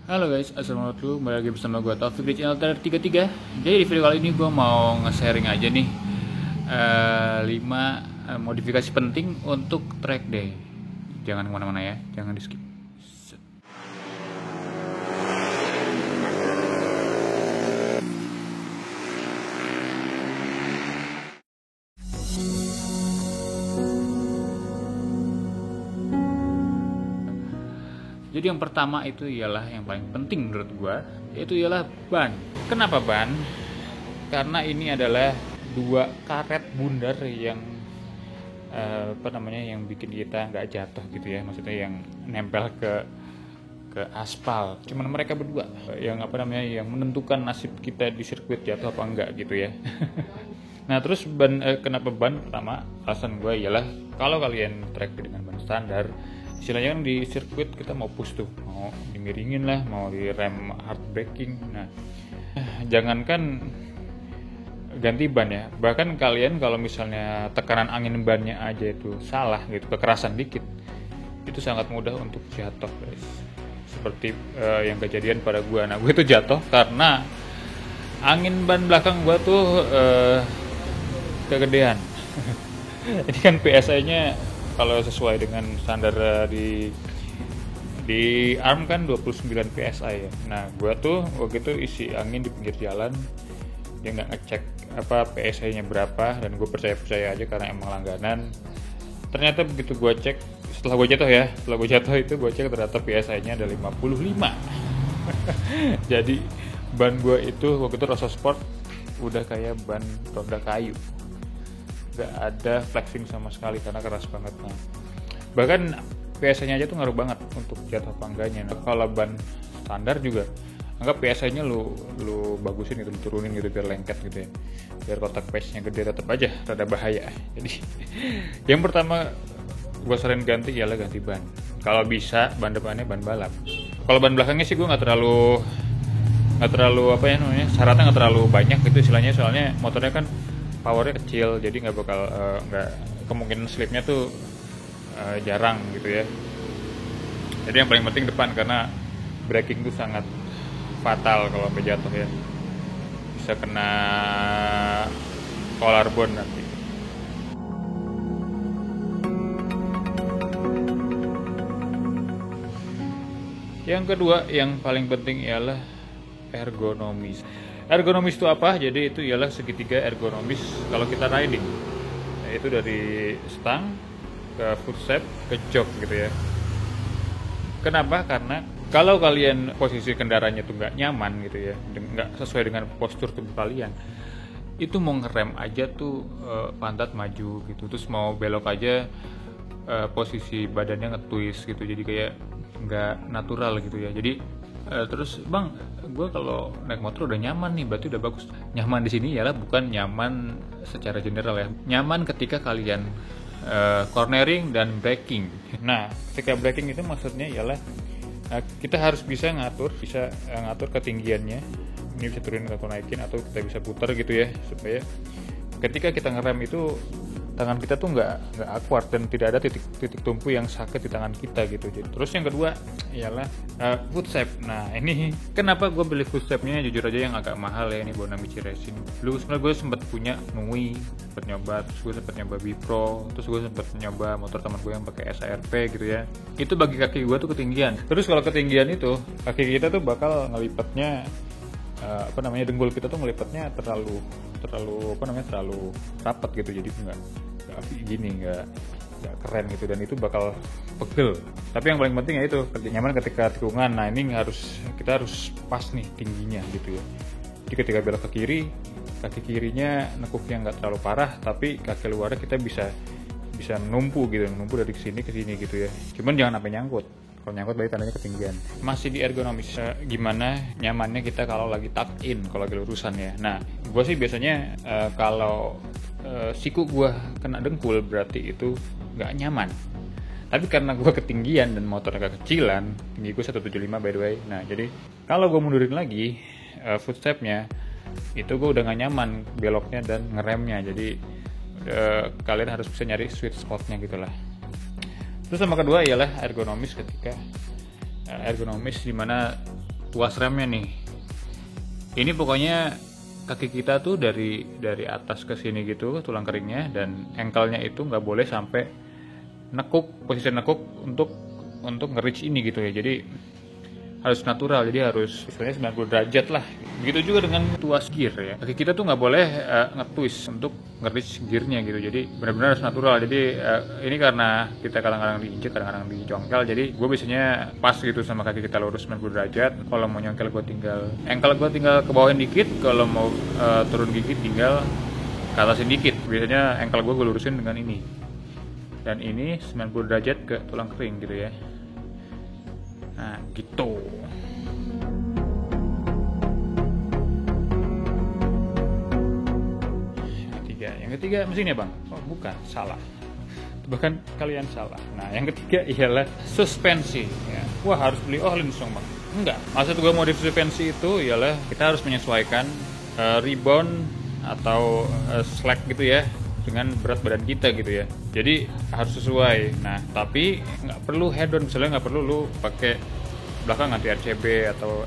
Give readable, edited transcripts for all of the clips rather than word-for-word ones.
Halo guys, assalamualaikum. Kembali lagi bersama gue Taufik di channel Trader 33. Jadi di video kali ini gue mau nge-sharing aja nih 5 modifikasi penting untuk track day. Jangan kemana-mana ya, jangan di skip. Jadi yang pertama itu ialah yang paling penting menurut gua, yaitu ialah ban. Kenapa ban? Karena ini adalah dua karet bundar yang yang bikin kita nggak jatuh gitu ya, maksudnya yang nempel ke aspal. Cuman mereka berdua yang yang menentukan nasib kita di sirkuit jatuh apa enggak gitu ya. Nah terus ban, kenapa ban? Pertama alasan gue ialah kalau kalian track dengan ban standar, istilahnya kan di sirkuit kita mau push tuh, mau dimiringin lah, mau di rem hard braking. Nah jangankan ganti ban ya, bahkan kalian kalau misalnya tekanan angin bannya aja itu salah gitu, kekerasan dikit, itu sangat mudah untuk jatuh guys. Seperti yang kejadian pada gue. Nah gue tuh jatuh karena angin ban belakang gue tuh kegedean. Ini kan PSI-nya kalau sesuai dengan standar di ARM kan 29 PSI ya. Nah, gua tuh waktu itu isi angin di pinggir jalan, dia nggak ngecek apa PSI-nya berapa, dan gue percaya aja karena emang langganan. Ternyata begitu gua cek, setelah gue jatuh itu gua cek ternyata PSI-nya ada 55. Jadi ban gua itu waktu itu Rosso Sport udah kayak ban roda kayu, gak ada flexing sama sekali karena keras banget. Nah, bahkan PSI-nya aja tuh ngaruh banget untuk jatuh apa enggaknya. Nah, kalau ban standar juga anggap PSI-nya lu bagusin gitu, lu turunin gitu biar lengket gitu ya, biar kotak patch-nya gede, tetap aja rada bahaya. Jadi yang pertama gue sering ganti ialah ganti ban. Kalau bisa ban depannya ban balap. Kalau ban belakangnya sih gue nggak terlalu syaratnya nggak terlalu banyak gitu istilahnya, soalnya motornya kan powernya kecil, jadi nggak bakal kemungkinan slipnya tuh jarang gitu ya. Jadi yang paling penting depan, karena braking tuh sangat fatal kalau sampai jatuh ya, bisa kena collarbone nanti. Yang kedua yang paling penting ialah ergonomis. Ergonomis itu apa? Jadi itu ialah segitiga ergonomis kalau kita riding. Nah, itu dari stang ke footstep ke jok gitu ya. Kenapa? Karena kalau kalian posisi kendaraannya tuh nggak nyaman gitu ya, nggak sesuai dengan postur tubuh kalian, itu mau ngerem aja tuh pantat maju gitu, terus mau belok aja posisi badannya nge-twist gitu, jadi kayak nggak natural gitu ya. Jadi terus bang, gue kalau naik motor udah nyaman nih, berarti udah bagus. Nyaman di sini ialah bukan nyaman secara general ya, nyaman ketika kalian cornering dan braking. Nah, ketika braking itu maksudnya ialah kita harus bisa ngatur ketinggiannya. Ini bisa turunin atau naikin, atau kita bisa putar gitu ya, supaya ketika kita ngerem itu tangan kita tuh nggak awkward dan tidak ada titik tumpu yang sakit di tangan kita gitu. Terus yang kedua ialah footstep. Nah ini kenapa gue beli footstepnya jujur aja yang agak mahal ya, ini Bonamici Racing. Dulu sebenarnya gue sempat punya Nui, sempat nyoba, terus gue sempat nyoba Bipro, terus gue sempat nyoba motor teman gue yang pakai SARP gitu ya. Itu bagi kaki gue tuh ketinggian. Terus kalau ketinggian itu kaki kita tuh bakal ngelipatnya dengkul kita tuh ngelipatnya terlalu rapat gitu, jadi nggak keren gitu, dan itu bakal pegel. Tapi yang paling penting ya itu nyaman ketika tikungan. Nah ini kita harus pas nih tingginya gitu ya. Jadi ketika belok ke kiri, kaki kirinya nekuknya nggak terlalu parah, tapi kaki luarnya kita bisa numpu dari sini ke sini gitu ya. Cuman jangan sampai nyangkut. Kalau nyangkut berarti tandanya ketinggian. Masih di ergonomis, gimana nyamannya kita kalau lagi tuck in, kalau lagi lurusan ya. Nah, gue sih biasanya kalau siku gue kena dengkul berarti itu nggak nyaman. Tapi karena gue ketinggian dan motornya kekecilan, tinggi gue 175 by the way. Nah, jadi kalau gue mundurin lagi footstepnya, itu gue udah nggak nyaman beloknya dan ngeremnya. Jadi kalian harus bisa nyari sweet spotnya gitulah. Terus sama kedua ialah ergonomis, ketika ergonomis dimana tuas remnya nih. Ini pokoknya kaki kita tuh dari atas ke sini gitu, tulang keringnya, dan ankle-nya itu nggak boleh sampai nekuk, posisi nekuk untuk nge-reach ini gitu ya. Jadi harus natural, jadi harus istilahnya 90 derajat lah. Begitu juga dengan tuas gear ya. Kaki kita tuh nggak boleh nge-twist untuk nge-reach gearnya gitu. Jadi benar-benar harus natural. Jadi ini karena kita kadang-kadang diinjek, kadang-kadang dicongkel. Jadi gue biasanya pas gitu sama kaki kita lurus 90 derajat. Kalau mau nyongkel gue tinggal ankle gue tinggal ke bawahin dikit. Kalau mau turun gigi tinggal ke atasin dikit. Biasanya ankle gue lurusin dengan ini. Dan ini 90 derajat ke tulang kering gitu ya. Nah gitu. Yang ketiga mesinnya bang. Oh bukan, salah. Bahkan kalian salah. Nah yang ketiga ialah suspensi ya. Wah harus beli Öhlins dong bang. Enggak, maksud gue modif suspensi itu ialah kita harus menyesuaikan rebound atau slack gitu ya dengan berat badan kita gitu ya. Jadi harus sesuai. Nah tapi nggak perlu head on, misalnya nggak perlu lu pakai belakang ganti RCB atau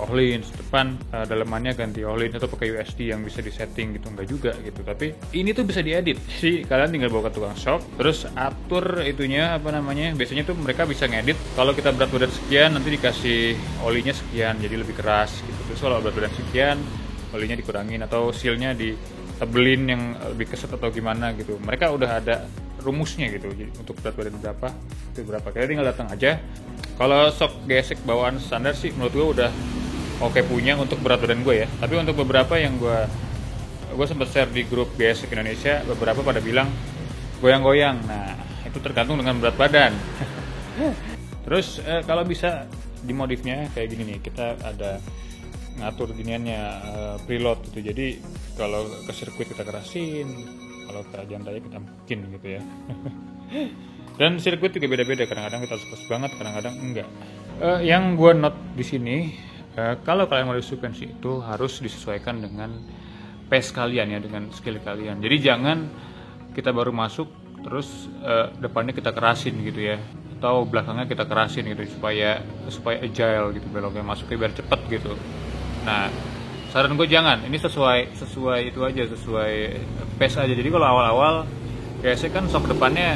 Öhlins, depan dalemannya ganti Öhlins atau pakai USD yang bisa disetting gitu, enggak juga gitu. Tapi ini tuh bisa diedit. Jadi kalian tinggal bawa ke tukang shop, terus atur itunya apa namanya. Biasanya tuh mereka bisa ngedit kalau kita berat badan sekian nanti dikasih olinya sekian jadi lebih keras gitu. Terus kalau berat badan sekian olinya dikurangin atau sealnya ditebelin yang lebih keset atau gimana gitu. Mereka udah ada rumusnya gitu. Jadi untuk berat badan berapa itu berapa. Kalian tinggal datang aja. Kalau sok gesek bawaan standar sih menurut gue udah oke punya untuk berat badan gue ya. Tapi untuk beberapa yang gue sempat share di grup gesek Indonesia, beberapa pada bilang goyang-goyang. Nah itu tergantung dengan berat badan. Terus kalau bisa dimodifnya kayak gini nih, kita ada ngatur giniannya preload gitu. Jadi kalau ke sirkuit kita kerasin, kalau ke jalan raya kita mungkin gitu ya. Dan sirkuit juga beda-beda, kadang-kadang kita harus keras banget, kadang-kadang enggak. Yang gue note di sini, kalau kalian mau suspensi itu harus disesuaikan dengan pace kalian ya, dengan skill kalian. Jadi jangan kita baru masuk terus depannya kita kerasin gitu ya, atau belakangnya kita kerasin gitu supaya agile gitu beloknya, masuknya biar cepet gitu. Nah saran gue jangan, ini sesuai itu aja, sesuai pace aja. Jadi kalau awal-awal biasanya kan sok depannya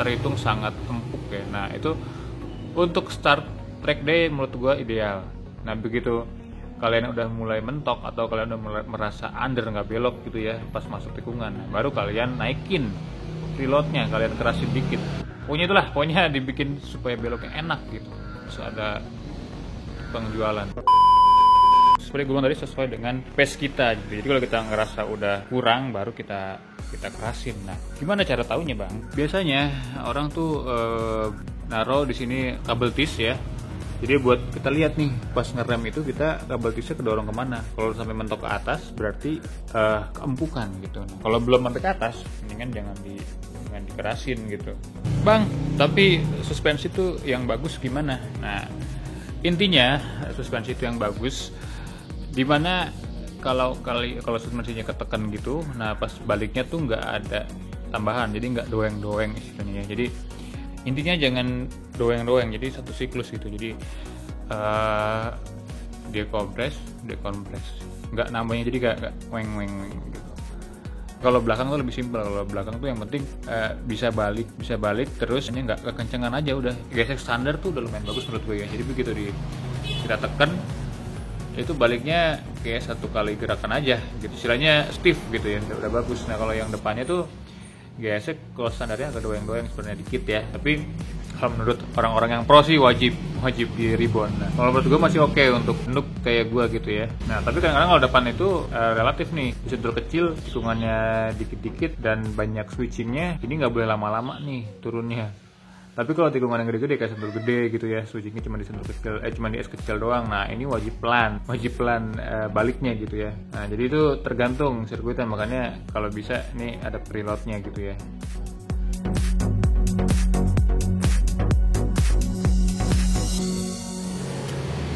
terhitung sangat empuk ya. Nah itu untuk start track day menurut gue ideal. Nah begitu kalian udah mulai mentok atau kalian udah mulai merasa under nggak belok gitu ya pas masuk tikungan, nah, baru kalian naikin preloadnya, kalian kerasin dikit. Pokoknya dibikin supaya beloknya enak gitu. Terus ada penjualan. Seperti gue bilang tadi, sesuai dengan pace kita gitu. Jadi kalau kita ngerasa udah kurang baru kita kerasin. Nah, gimana cara taunya bang? Biasanya orang tuh naruh di sini kabel tis ya. Jadi buat kita lihat nih pas ngerem itu kita kabel tisnya kedorong kemana. Kalau sampai mentok ke atas berarti keempukan gitu. Nah, kalau belum sampai ke atas, mendingan jangan dikerasin gitu. Bang, tapi suspensi itu yang bagus gimana? Nah, intinya suspensi itu yang bagus dimana kalau suspensinya ketekan gitu, nah pas baliknya tuh nggak ada tambahan, jadi nggak doeng-doeng istilahnya. Jadi intinya jangan doeng-doeng, jadi satu siklus gitu. Jadi dekompres, nggak namanya, jadi nggak weng gitu. Kalau belakang tuh lebih simpel. Kalau belakang tuh yang penting bisa balik terus, hanya nggak kekencengan aja udah. Gesek standar tuh udah lumayan bagus menurut gue ya. Jadi begitu kita tekan itu baliknya kayak satu kali gerakan aja gitu, istilahnya stiff gitu ya, udah bagus. Nah kalau yang depannya tuh gesek, kalau standarnya agak doeng-doeng sebenarnya dikit ya, tapi kalau menurut orang-orang yang pro sih wajib di rebound. Nah kalau menurut gue masih oke untuk noob kayak gue gitu ya. Nah tapi kadang-kadang kalau depan itu relatif nih, disentuh kecil, tikungannya dikit-dikit dan banyak switchingnya, ini nggak boleh lama-lama nih turunnya. Tapi kalau tikungan yang gede-gede kayak sentul gede gitu ya, switchingnya cuma di sentul kecil, cuma di es kecil doang. Nah ini wajib pelan baliknya gitu ya. Nah jadi itu tergantung sirkuitnya, makanya kalau bisa ini ada preloadnya gitu ya.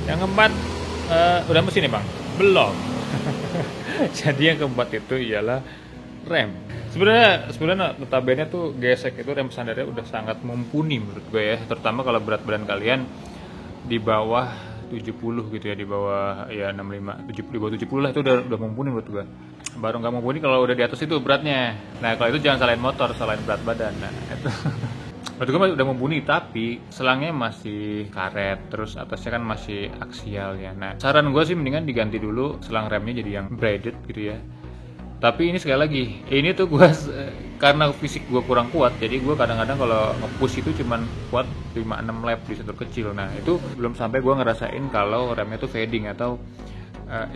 Yang keempat udah mesin nih bang? Belum. Jadi yang keempat itu ialah rem. Sebenarnya notabene tuh gesek itu rem standarnya udah sangat mumpuni menurut gue ya, terutama kalau berat badan kalian di bawah 70 gitu ya, di bawah ya 65, 70, di bawah 70 lah itu udah mumpuni menurut gua. Baru nggak mumpuni kalau udah di atas itu beratnya. Nah kalau itu jangan salahin motor, salahin berat badan. Nah itu menurut gua udah mumpuni, tapi selangnya masih karet, terus atasnya kan masih aksial ya. Nah saran gua sih mendingan diganti dulu selang remnya jadi yang braided gitu ya. Tapi ini sekali lagi, ini tuh gue karena fisik gue kurang kuat, jadi gue kadang-kadang kalau nge-push itu cuman kuat 5-6 lap di sensor kecil. Nah itu belum sampai gue ngerasain kalau remnya tuh fading atau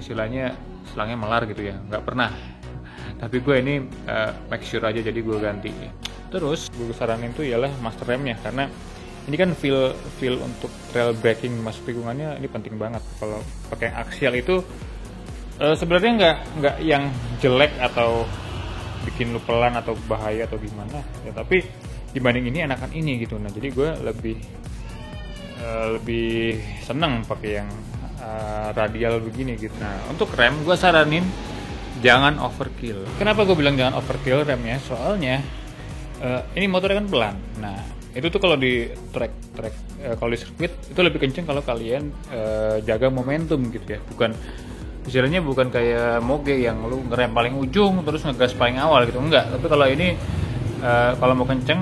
istilahnya selangnya melar gitu ya, nggak pernah. Tapi gue ini make sure aja, jadi gue ganti. Terus gue saranin tuh ialah master remnya, karena ini kan feel untuk trail braking masuk tikungannya ini penting banget. Kalau pakai aksial itu sebenarnya nggak yang jelek atau bikin lu pelan atau bahaya atau gimana ya, tapi dibanding ini enakan ini gitu. Nah jadi gue lebih seneng pakai yang radial begini gitu. Nah untuk rem gue saranin jangan overkill. Kenapa gue bilang jangan overkill remnya? Soalnya ini motornya kan pelan. Nah itu tuh kalau di track kalau di sirkuit itu lebih kenceng kalau kalian jaga momentum gitu ya, istilahnya bukan kayak moge yang lu ngerem paling ujung terus ngegas paling awal gitu, enggak. Tapi kalau ini kalau mau kenceng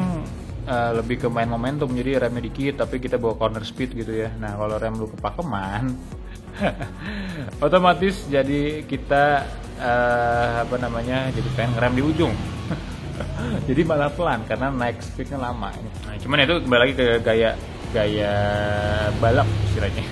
lebih ke main momentum, jadi remnya dikit tapi kita bawa corner speed gitu ya. Nah kalau rem lu kepakeman otomatis jadi kita jadi pengen ngerem di ujung jadi malah pelan karena naik speednya lama. Nah, cuman itu kembali lagi ke gaya balap istilahnya.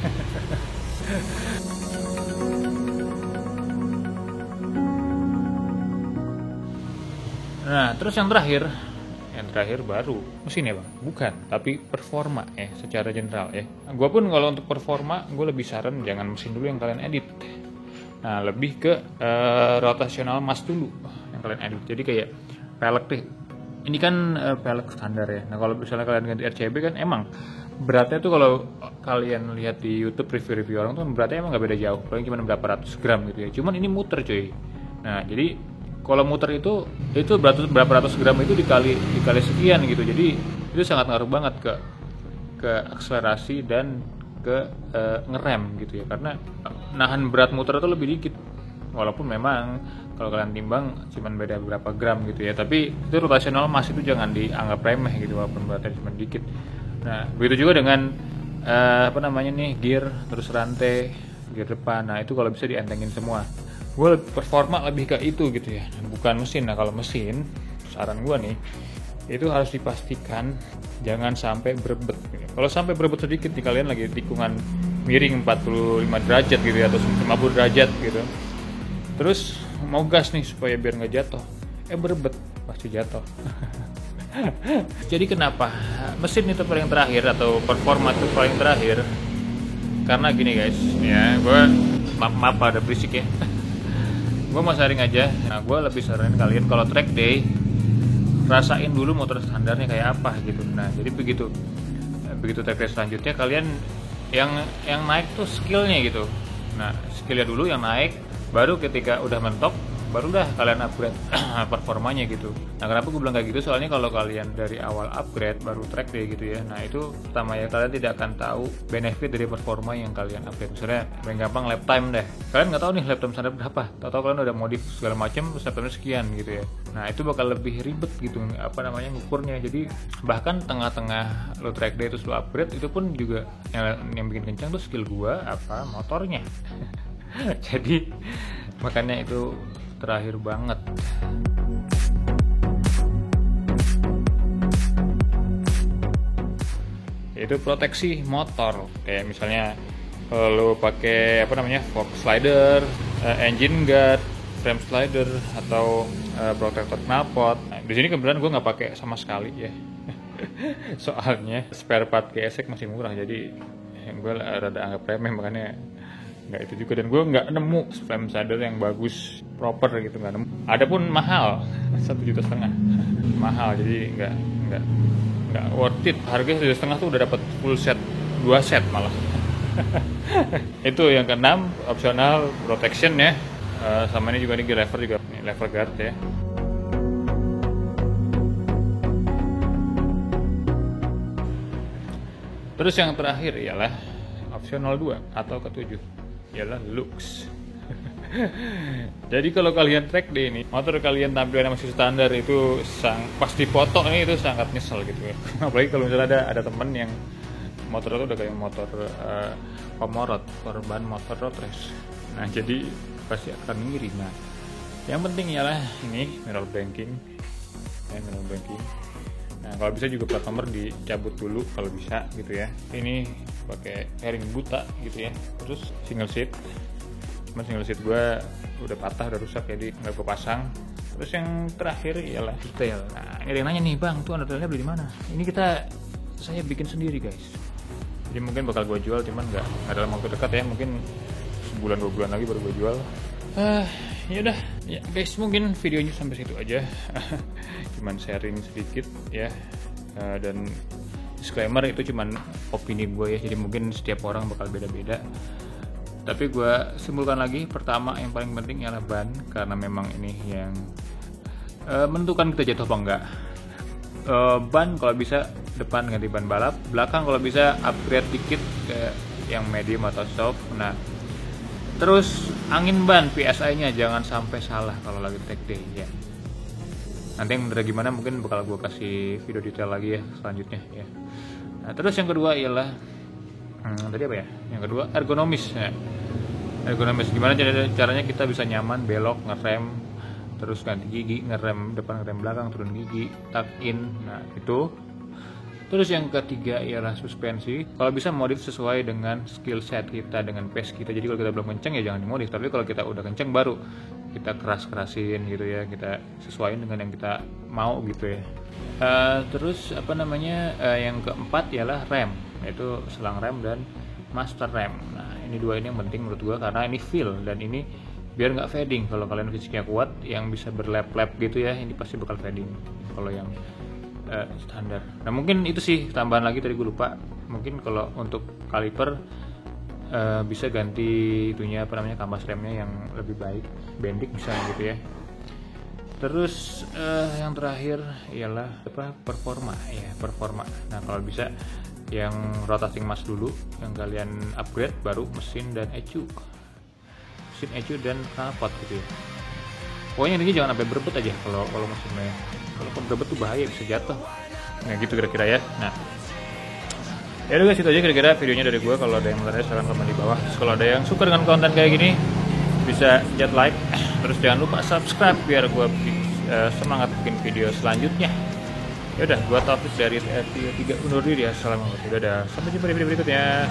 Nah, terus yang terakhir baru mesin ya bang? Bukan, tapi performa ya secara general ya. Gue pun kalau untuk performa, gue lebih saran jangan mesin dulu yang kalian edit. Nah, lebih ke rotational mass dulu yang kalian edit. Jadi kayak pelek deh. Ini kan pelek standar ya. Nah, kalau misalnya kalian ganti RCB kan emang beratnya tuh kalau kalian lihat di YouTube review orang tuh beratnya emang nggak beda jauh, paling cuma berapa ratus gram gitu ya. Cuman ini muter cuy. Nah, jadi kalau muter itu berapa ratus gram itu dikali sekian gitu, jadi itu sangat ngaruh banget ke akselerasi dan ke ngerem gitu ya, karena nahan berat muter itu lebih dikit, walaupun memang kalau kalian timbang cuman beda berapa gram gitu ya, tapi itu rotational mass itu jangan dianggap remeh gitu walaupun beratnya cuma dikit. Nah begitu juga dengan gear, terus rantai, gear depan, nah itu kalau bisa dientengin semua. Gue performa lebih ke itu gitu ya, bukan mesin. Nah kalau mesin, saran gue nih, itu harus dipastikan jangan sampai berebet gitu. Kalau sampai berebet sedikit nih, kalian lagi tikungan miring 45 derajat gitu ya, atau 50 derajat gitu, terus mau gas nih supaya biar nggak jatuh, berebet pasti jatuh. Jadi kenapa mesin itu paling terakhir atau performa itu paling terakhir? Karena gini guys ya, gue maaf ada berisik ya. Gue mau sharing aja. Nah gue lebih saranin kalian kalau track day rasain dulu motor standarnya kayak apa gitu. Nah jadi begitu track day selanjutnya kalian yang naik tuh skillnya gitu. Nah skillnya dulu yang naik, baru ketika udah mentok baru dah kalian upgrade performanya gitu. Nah kenapa gue bilang kayak gitu, soalnya kalau kalian dari awal upgrade baru track day gitu ya, nah itu pertama ya kalian tidak akan tahu benefit dari performa yang kalian upgrade. Misalnya paling gampang lap time deh, kalian nggak tahu nih lap time standar berapa, tahu kalian udah modif segala macam terus lap time sekian gitu ya. Nah itu bakal lebih ribet gitu ngukurnya. Jadi bahkan tengah-tengah lo track day terus lo upgrade, itu pun juga yang bikin kencang tuh skill gua apa motornya. Jadi makanya itu terakhir banget. Itu proteksi motor, kayak misalnya lo pakai fog slider, engine guard, frame slider, atau protector knalpot. Nah, di sini kebetulan gue nggak pakai sama sekali ya. Soalnya spare part GSX masih murah, jadi gue rada anggap remeh, makanya nggak itu juga. Dan gue nggak nemu frame slider yang bagus proper gitu, nggak nemu. Ada pun mahal, 1,5 juta mahal, jadi nggak worth it. Harganya 1,5 juta tuh udah dapat full set, 2 set malah. Itu yang keenam, optional protection ya. Sama ini juga nih lever guard ya. Terus yang terakhir ialah opsional 2 atau ke-7 ialah looks. Jadi kalau kalian track day ini, motor kalian tampilannya masih standar, itu pasti foto nih itu sangat nyesel gitu ya. Apalagi kalau misalnya ada temen yang motor itu udah kayak motor komorot, korban motor road race. Nah jadi pasti akan ngiri. Nah yang penting ialah ini mirror banking. Nah kalau bisa juga plat nomor dicabut dulu kalau bisa gitu ya. Ini pakai fairing buta gitu ya. Terus single seat, cuman single seat gue udah patah, udah rusak, jadi nggak gue pasang. Terus yang terakhir ialah detail. Nah ini ada yang nanya nih, bang tuh undertailnya beli di mana? Ini saya bikin sendiri guys. Jadi mungkin bakal gue jual, cuman nggak dalam waktu dekat ya, mungkin sebulan 2 bulan lagi baru gue jual. Ya guys, mungkin videonya sampai situ aja. Cuman sharing sedikit ya, dan disclaimer itu cuman opini gue ya, jadi mungkin setiap orang bakal beda-beda. Tapi gue simpulkan lagi, pertama yang paling penting adalah ban, karena memang ini yang menentukan kita jatuh apa enggak. Ban kalau bisa depan ganti ban balap, belakang kalau bisa upgrade dikit ke yang medium atau soft. Nah terus angin ban, PSI-nya jangan sampai salah kalau lagi track day ya. Nanti yang bener gimana mungkin bakal gue kasih video detail lagi ya selanjutnya ya. Nah terus yang kedua ialah tadi apa ya? Yang kedua ergonomis ya. Ergonomis gimana caranya kita bisa nyaman belok, ngerem, terus ganti gigi, ngerem depan, ngerem belakang, turun gigi, tuck in. Nah itu. Terus yang ketiga ialah suspensi. Kalau bisa modif sesuai dengan skill set kita, dengan pace kita. Jadi kalau kita belum kenceng ya jangan dimodif. Tapi kalau kita udah kenceng baru kita keras-kerasin gitu ya. Kita sesuaiin dengan yang kita mau gitu ya. Terus yang keempat ialah rem, yaitu selang rem dan master rem. Nah ini dua ini yang penting menurut gua, karena ini feel dan ini biar nggak fading. Kalau kalian fisiknya kuat yang bisa berlap-lap gitu ya, ini pasti bakal fading kalau yang standar. Nah mungkin itu sih tambahan lagi, tadi gue lupa. Mungkin kalau untuk kaliper bisa ganti itunya kampas remnya yang lebih baik, bendik bisa gitu ya. Terus yang terakhir ialah performa. Nah kalau bisa yang rotating mass dulu yang kalian upgrade, baru mesin dan ECU dan knalpot gitu ya. Pokoknya ini jangan sampai berebut aja kalau mesinnya. Kalau berebut tuh bahaya, bisa jatuh. Nah gitu kira-kira ya. Nah ya udah guys, itu aja kira-kira videonya dari gue. Kalau ada yang menarik silahkan komen di bawah. Terus kalau ada yang suka dengan konten kayak gini bisa jet like. Terus jangan lupa subscribe biar gue semangat bikin video selanjutnya. Ya udah, gue Taufik dari RT3 undur diri ya. Assalamualaikum. Dadah, sampai jumpa di video berikutnya.